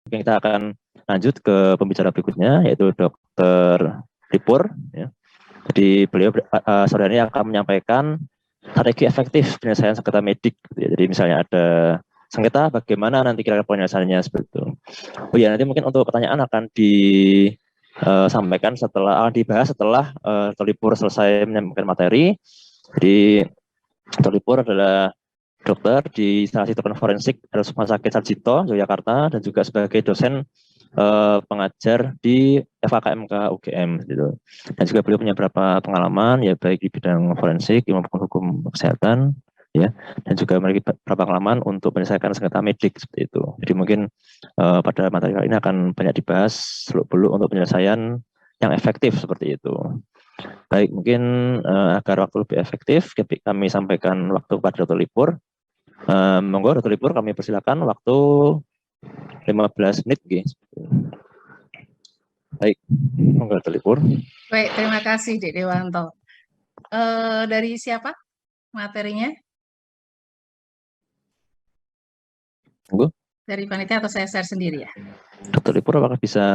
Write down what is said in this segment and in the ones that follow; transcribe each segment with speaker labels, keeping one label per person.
Speaker 1: Mungkin kita akan lanjut ke pembicara berikutnya, yaitu Dr. Ripur. Ya. Jadi beliau sore ini akan menyampaikan strategi efektif penyelesaian sengketa medik. Ya. Jadi misalnya ada sengketa, bagaimana nanti kira-kira penyelesaiannya seperti itu. Oh ya, nanti mungkin untuk pertanyaan akan disampaikan setelah dibahas setelah Dr. Ripur selesai menyampaikan materi. Jadi Dr. Ripur adalah dokter di salah satu forensik Rumah Sakit Sarjito, Yogyakarta, dan juga sebagai dosen pengajar di FKMK UGM gitu. Dan juga beliau punya beberapa pengalaman ya baik di bidang forensik maupun hukum kesehatan ya, dan juga memiliki beberapa pengalaman untuk menyelesaikan sengketa medik seperti itu. Jadi mungkin pada materi kali ini akan banyak dibahas seluk-beluk untuk penyelesaian yang efektif seperti itu. Baik, mungkin agar waktu lebih efektif kami sampaikan waktu kepada Dr. Ripur. Monggo Dr. Ripur, kami persilakan waktu 15 menit. Baik, monggo Dr. Ripur.
Speaker 2: Baik, terima kasih Dek Dewanto. Dari siapa materinya?
Speaker 1: Monggo.
Speaker 2: Dari panitia atau saya share sendiri ya?
Speaker 1: Dr. Ripur apakah bisa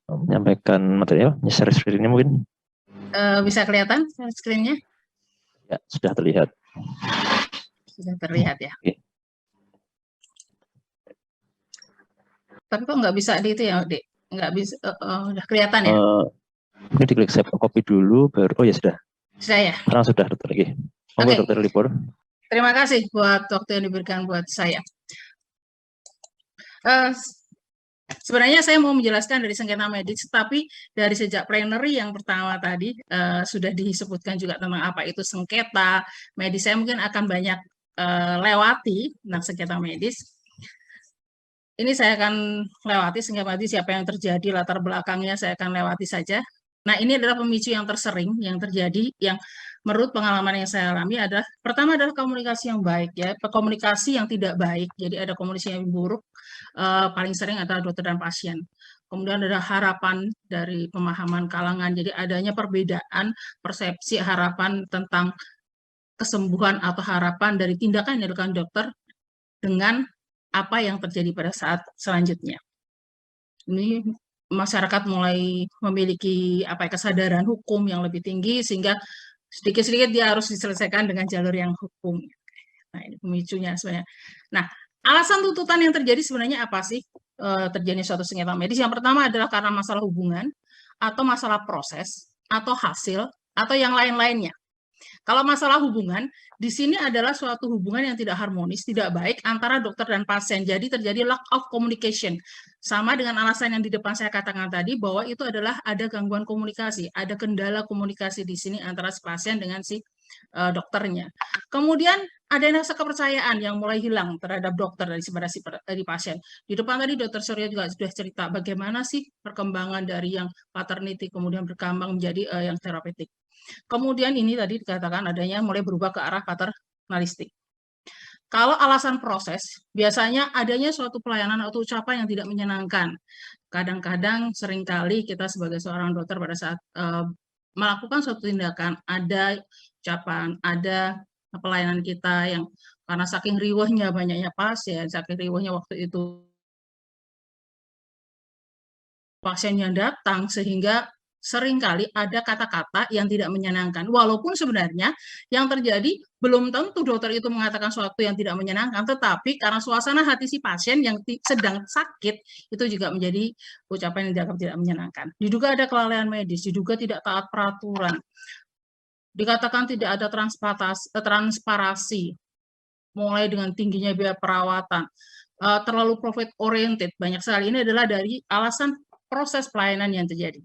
Speaker 1: menyampaikan materinya, share screen-nya mungkin?
Speaker 2: Bisa kelihatan screen-nya?
Speaker 1: Ya, sudah terlihat.
Speaker 2: Sudah terlihat ya.
Speaker 1: Oke.
Speaker 2: Tapi kok nggak bisa di itu ya, Dek? Nggak bisa, udah kelihatan ya?
Speaker 1: Mungkin diklik save copy dulu, baru, oh ya sudah.
Speaker 2: Sudah ya?
Speaker 1: Sekarang sudah, Dr. Lagi. Monggo, Dr. Ripur.
Speaker 2: Terima kasih buat waktu yang diberikan buat saya. Sebenarnya saya mau menjelaskan dari sengketa medis, tapi dari sejak plenary yang pertama tadi sudah disebutkan juga tentang apa itu sengketa medis. Saya mungkin akan banyak lewati tentang sengketa medis. Ini saya akan lewati sengketa medis, siapa yang terjadi, latar belakangnya saya akan lewati saja. Nah, ini adalah pemicu yang tersering yang terjadi, yang menurut pengalaman yang saya alami adalah, pertama adalah komunikasi yang baik, ya, komunikasi yang tidak baik, jadi ada komunikasi yang buruk, paling sering adalah dokter dan pasien. Kemudian ada harapan dari pemahaman kalangan, jadi adanya perbedaan persepsi harapan tentang kesembuhan atau harapan dari tindakan yang dilakukan dokter dengan apa yang terjadi pada saat selanjutnya. Ini masyarakat mulai memiliki kesadaran hukum yang lebih tinggi, sehingga sedikit-sedikit dia harus diselesaikan dengan jalur yang hukum. Nah, ini pemicunya sebenarnya. Nah, alasan tuntutan yang terjadi sebenarnya apa sih terjadi suatu sengketa medis? Yang pertama adalah karena masalah hubungan, atau masalah proses, atau hasil, atau yang lain-lainnya. Kalau masalah hubungan, di sini adalah suatu hubungan yang tidak harmonis, tidak baik antara dokter dan pasien. Jadi terjadi lack of communication. Sama dengan alasan yang di depan saya katakan tadi, bahwa itu adalah ada gangguan komunikasi, ada kendala komunikasi di sini antara si pasien dengan si dokternya. Kemudian ada rasa kepercayaan yang mulai hilang terhadap dokter dari pasien. Di depan tadi Dr. Surya juga sudah cerita bagaimana sih perkembangan dari yang paternity kemudian berkembang menjadi yang terapeutik. Kemudian ini tadi dikatakan adanya mulai berubah ke arah paternalistik. Kalau alasan proses, biasanya adanya suatu pelayanan atau ucapan yang tidak menyenangkan. Kadang-kadang seringkali kita sebagai seorang dokter pada saat melakukan suatu tindakan, ada ucapan, ada pelayanan kita yang karena saking riwahnya banyaknya pasien, saking riwahnya waktu itu pasien yang datang, sehingga seringkali ada kata-kata yang tidak menyenangkan. Walaupun sebenarnya yang terjadi belum tentu dokter itu mengatakan sesuatu yang tidak menyenangkan, tetapi karena suasana hati si pasien yang sedang sakit, itu juga menjadi ucapan yang dianggap tidak menyenangkan. Diduga ada kelalaian medis, diduga tidak taat peraturan, dikatakan tidak ada transparasi, mulai dengan tingginya biaya perawatan, terlalu profit oriented, banyak sekali. Ini adalah dari alasan proses pelayanan yang terjadi.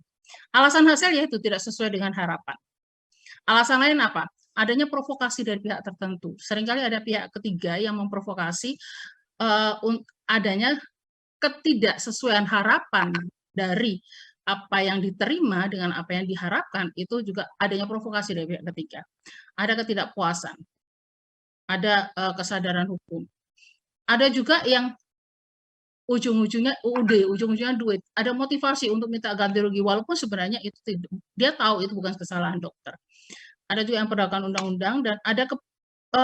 Speaker 2: Alasan hasil yaitu tidak sesuai dengan harapan. Alasan lain apa? Adanya provokasi dari pihak tertentu. Seringkali ada pihak ketiga yang memprovokasi adanya ketidaksesuaian harapan dari apa yang diterima dengan apa yang diharapkan, itu juga adanya provokasi dari pihak ketiga. Ada ketidakpuasan, ada kesadaran hukum. Ada juga yang ujung-ujungnya UUD, ujung-ujungnya duit. Ada motivasi untuk minta ganti rugi, walaupun sebenarnya itu dia tahu itu bukan kesalahan dokter. Ada juga yang penegakan undang-undang, dan ada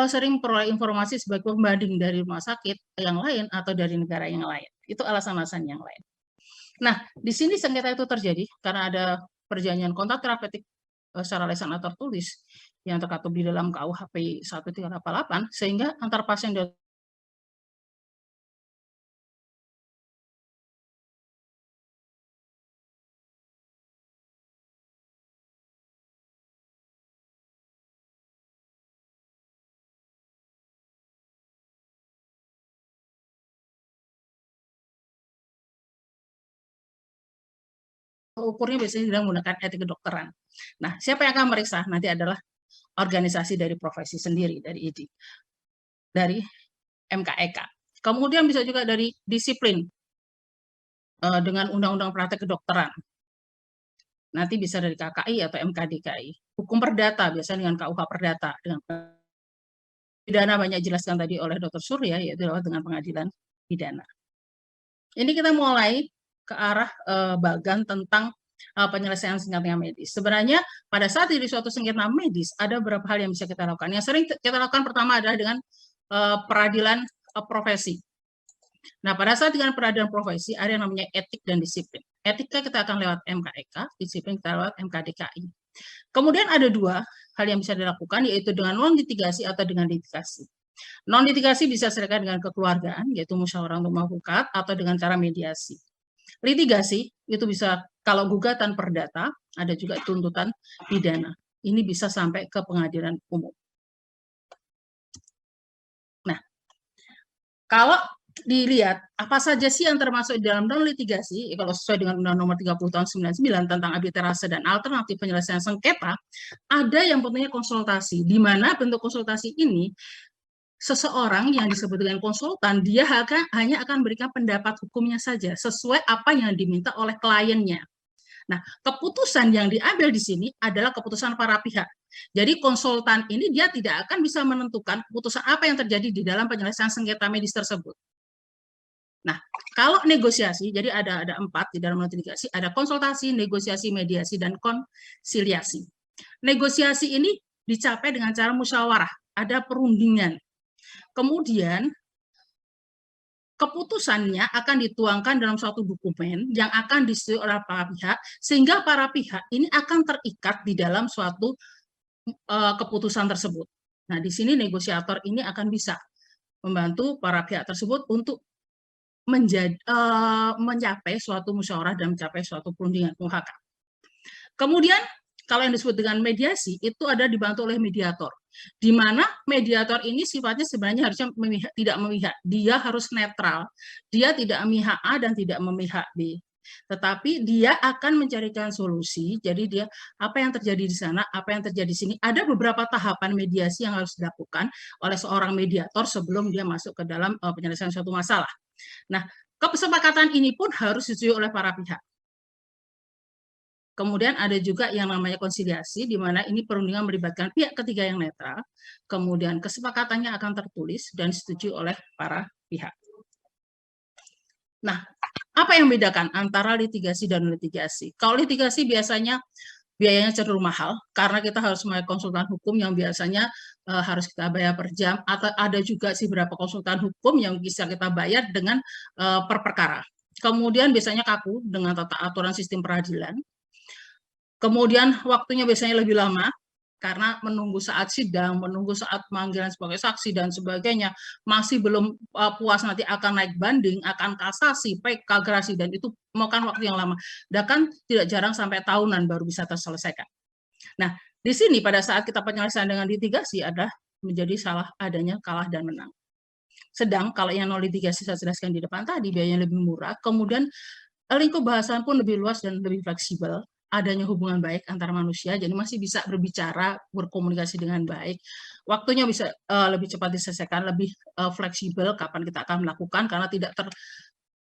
Speaker 2: sering peroleh informasi sebagai pembanding dari rumah sakit yang lain atau dari negara yang lain. Itu alasan-alasan yang lain. Nah, di sini sengketa itu terjadi karena ada perjanjian kontrak terapeutik secara lisan atau tertulis yang terkatub di dalam KUHP 1388 sehingga antar pasien dan ukurnya biasanya tidak menggunakan etik kedokteran. Nah, siapa yang akan meriksa? Nanti adalah organisasi dari profesi sendiri, dari ID, dari MKEK. Kemudian bisa juga dari disiplin dengan undang-undang praktek kedokteran. Nanti bisa dari KKI atau MKDKI. Hukum perdata biasanya dengan KUH perdata. Dengan pidana banyak jelaskan tadi oleh Dr. Surya, yaitu dengan pengadilan pidana. Ini kita mulai ke arah bagan tentang penyelesaian sengketa medis. Sebenarnya pada saat di suatu sengketa medis ada beberapa hal yang bisa kita lakukan. Yang sering kita lakukan pertama adalah dengan peradilan profesi. Nah, pada saat dengan peradilan profesi ada yang namanya etik dan disiplin. Etika kita akan lewat MKEK, disiplin kita lewat MKDKI. Kemudian ada dua hal yang bisa dilakukan, yaitu dengan non-litigasi atau dengan litigasi. Non-litigasi bisa diselesaikan dengan kekeluargaan, yaitu musyawarah untuk mafukat, atau dengan cara mediasi. Litigasi itu bisa kalau gugatan perdata, ada juga tuntutan pidana. Ini bisa sampai ke pengadilan umum. Nah, kalau dilihat apa saja sih yang termasuk di dalam non-litigasi, kalau sesuai dengan Undang Nomor 30 Tahun 99 tentang arbitrase dan alternatif penyelesaian sengketa, ada yang bentuknya konsultasi, di mana bentuk konsultasi ini seseorang yang disebut dengan konsultan, dia hanya akan memberikan pendapat hukumnya saja, sesuai apa yang diminta oleh kliennya. Nah, keputusan yang diambil di sini adalah keputusan para pihak. Jadi konsultan ini dia tidak akan bisa menentukan keputusan apa yang terjadi di dalam penyelesaian sengketa medis tersebut. Nah, kalau negosiasi, jadi ada 4 di dalam litigasi, ada konsultasi, negosiasi, mediasi, dan konsiliasi. Negosiasi ini dicapai dengan cara musyawarah, ada perundingan. Kemudian, keputusannya akan dituangkan dalam suatu dokumen yang akan disetujui oleh para pihak, sehingga para pihak ini akan terikat di dalam suatu keputusan tersebut. Nah, di sini negosiator ini akan bisa membantu para pihak tersebut untuk mencapai suatu musyawarah dan mencapai suatu perundingan muhakam. Kemudian kalau yang disebut dengan mediasi itu ada dibantu oleh mediator, di mana mediator ini sifatnya sebenarnya harusnya tidak memihak, dia harus netral, dia tidak memihak A dan tidak memihak B, tetapi dia akan mencarikan solusi. Jadi dia apa yang terjadi di sana, apa yang terjadi di sini, ada beberapa tahapan mediasi yang harus dilakukan oleh seorang mediator sebelum dia masuk ke dalam penyelesaian suatu masalah. Nah, kesepakatan ini pun harus disetujui oleh para pihak. Kemudian ada juga yang namanya konsiliasi, di mana ini perundingan melibatkan pihak ketiga yang netral, kemudian kesepakatannya akan tertulis dan disetujui oleh para pihak. Nah, apa yang membedakan antara litigasi dan litigasi? Kalau litigasi biasanya biayanya cenderung mahal, karena kita harus membayar konsultan hukum yang biasanya harus kita bayar per jam, atau ada juga sih beberapa konsultan hukum yang bisa kita bayar dengan per perkara. Kemudian biasanya kaku dengan tata aturan sistem peradilan. Kemudian waktunya biasanya lebih lama, karena menunggu saat sidang, menunggu saat pemanggilan sebagai saksi, dan sebagainya, masih belum puas nanti akan naik banding, akan kasasi, PK, gerasi, dan itu memakan waktu yang lama. Bahkan tidak jarang sampai tahunan baru bisa terselesaikan. Nah, di sini pada saat kita penyelesaian dengan litigasi adalah menjadi salah adanya kalah dan menang. Sedang kalau yang non litigasi saya jelaskan di depan tadi, biayanya lebih murah, kemudian lingkup bahasan pun lebih luas dan lebih fleksibel, adanya hubungan baik antar manusia, jadi masih bisa berbicara, berkomunikasi dengan baik, waktunya bisa lebih cepat diselesaikan, lebih fleksibel kapan kita akan melakukan, karena tidak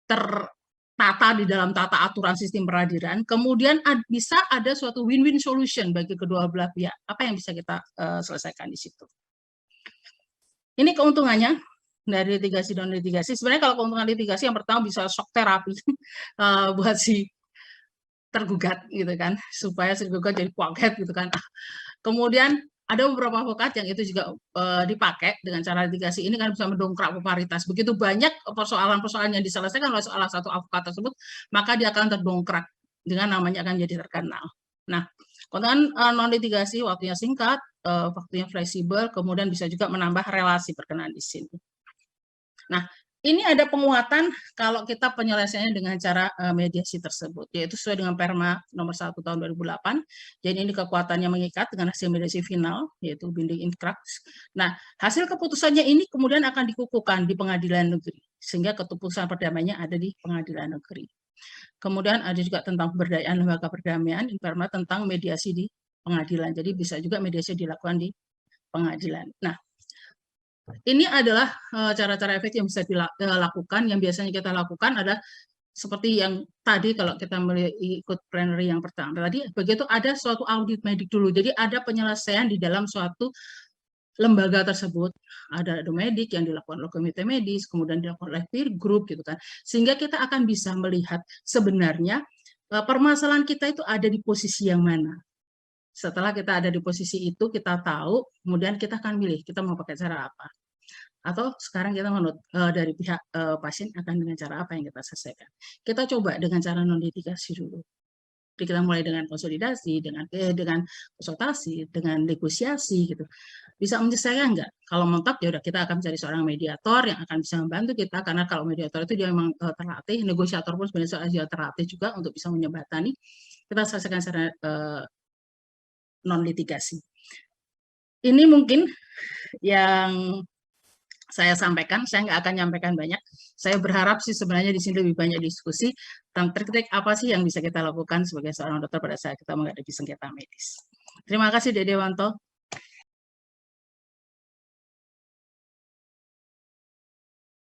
Speaker 2: tertata di dalam tata aturan sistem peradilan. Kemudian bisa ada suatu win-win solution bagi kedua belah pihak. Apa yang bisa kita selesaikan di situ? Ini keuntungannya dari litigasi dan litigasi. Sebenarnya kalau keuntungan litigasi yang pertama bisa shock terapi buat si tergugat gitu kan, supaya si tergugat jadi kaget gitu kan. Kemudian ada beberapa avokat yang itu juga dipakai dengan cara litigasi ini kan bisa mendongkrak popularitas. Begitu banyak persoalan-persoalan yang diselesaikan oleh salah satu avokat tersebut, maka dia akan terdongkrak dengan namanya akan jadi terkenal. Nah, keuntungan non litigasi waktunya singkat, waktunya fleksibel, kemudian bisa juga menambah relasi berkenaan di sini. Nah, ini ada penguatan kalau kita penyelesaiannya dengan cara mediasi tersebut, yaitu sesuai dengan Perma nomor 1 tahun 2008. Jadi ini kekuatannya mengikat dengan hasil mediasi final, yaitu binding instructs. Nah, hasil keputusannya ini kemudian akan dikukuhkan di pengadilan negeri, sehingga keputusan perdamaiannya ada di pengadilan negeri. Kemudian ada juga tentang pemberdayaan lembaga perdamaian, Perma tentang mediasi di pengadilan. Jadi bisa juga mediasi dilakukan di pengadilan. Nah, ini adalah cara-cara efektif yang bisa dilakukan, yang biasanya kita lakukan adalah seperti yang tadi kalau kita ikut plenary yang pertama tadi, begitu ada suatu audit medik dulu. Jadi ada penyelesaian di dalam suatu lembaga tersebut, ada medik yang dilakukan oleh komite medis, kemudian dilakukan oleh peer group gitu kan. Sehingga kita akan bisa melihat sebenarnya permasalahan kita itu ada di posisi yang mana. Setelah kita ada di posisi itu, kita tahu, kemudian kita akan milih, kita mau pakai cara apa. Atau sekarang kita menurut dari pihak pasien akan dengan cara apa yang kita selesaikan. Kita coba dengan cara non-litigasi dulu. Jadi kita mulai dengan konsolidasi, dengan konsultasi, dengan negosiasi gitu. Bisa menyelesaikan enggak? Kalau mentok ya udah kita akan mencari seorang mediator yang akan bisa membantu kita, karena kalau mediator itu dia memang terlatih, negosiator pun sebenarnya terlatih juga untuk bisa menjembatani. Kita selesaikan secara non litigasi. Ini mungkin yang saya sampaikan, saya nggak akan nyampaikan banyak. Saya berharap sih sebenarnya di sini lebih banyak diskusi tentang trik-trik apa sih yang bisa kita lakukan sebagai seorang dokter pada saat kita menghadapi sengketa medis. Terima kasih, Dede Wanto.